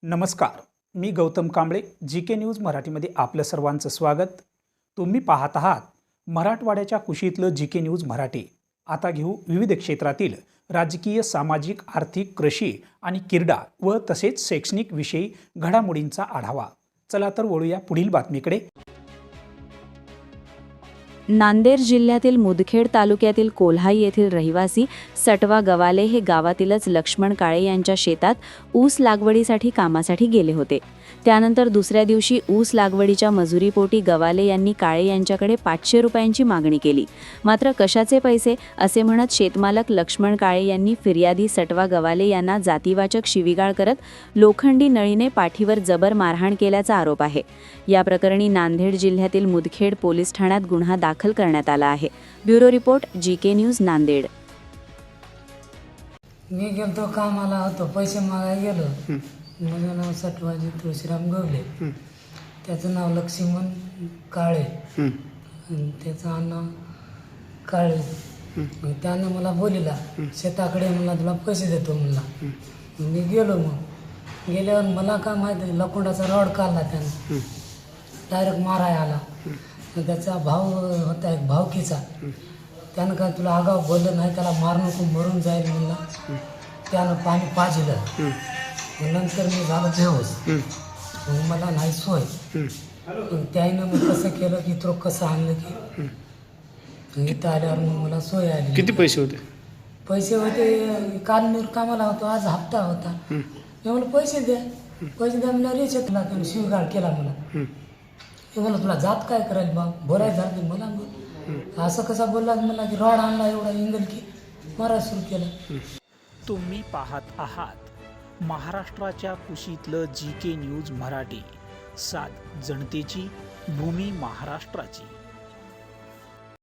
नमस्कार, मी Gautam Kamble. GK. News मराठीमध्ये आपलं सर्वांचं स्वागत. तुम्ही पाहत आहात मराठवाड्याच्या कुशीतलं जी.के. न्यूज मराठी. आता घेऊ विविध क्षेत्रातील राजकीय, सामाजिक, आर्थिक, कृषी आणि क्रीडा व तसेच शैक्षणिक विषयी घडामोडींचा आढावा. चला तर वळूया पुढील बातमीकडे. नांदेड जिल्ह्यातील मुदखेड तालुक्यातील कोल्हाई येथील रहिवासी सटवा गवाले हे गावातीलच लक्ष्मण काळे यांच्या शेतात ऊस लागवडीसाठी कामासाठी गेले होते. त्यानंतर दुसऱ्या दिवशी ऊस लागवडीच्या मजुरीपोटी गवाले यांनी काळे यांच्याकडे 500 रुपयांची मागणी केली. मात्र कशाचे पैसे असे म्हणत शेतमालक लक्ष्मण काळे यांनी फिर्यादी सटवा गवाले यांना जातीवाचक शिवीगाळ करत लोखंडी नळीने पाठीवर जबर मारहाण केल्याचा आरोप आहे. या प्रकरणी नांदेड जिल्ह्यातील मुदखेड पोलीस ठाण्यात गुन्हा दाखल करण्यात आला आहे. Bureau report, G K. News, Nanded. मी गेलो कामाला होतो, पैसे मागायला गेलो. माझं नाव सटवाजी तुळशीराम गवले, त्याचं नाव लक्ष्मण काळे आणि त्याचं अण्णा काळे. त्यानं मला बोलिला शेताकडे, मला तुला पैसे देतो म्हणला. मी गेलो. मग गेल्यावर मला काय माहिती, लकोंडाचा रॉड काढला त्यानं, डायरेक्ट माराय आला. त्याचा भाऊ होता एक भावकीचा, त्यानं काय तुला आगाव बोललं नाही, त्याला मार नको, मरून जाईल म्हणला. त्यानं पाणी पाजलं. नंतर मी झालं बेहोश. मग मला नाही सोय. त्यानं मग कसं केलं की तो कसं आणलं की इथं आल्यावर मग मला सोय आली. किती पैसे होते? पैसे होते, काल कामाला होतो, आज हप्ता होता. मी म्हणलं पैसे द्या. पैसे द्या म्हणलं, रेच तुला. त्यानं शिवगाळ केला मला. मी म्हणलं तुला जात काय करायला बा, बोलाय जात मला. मग असं कसा बोलला मला की रॉड आणला एवढा इंगल की मारा सुरू केला. तुम्ही पाहत आहात महाराष्ट्राच्या कुशीतलं जी.के. न्यूज मराठी. सात जनतेची, भूमी महाराष्ट्राची.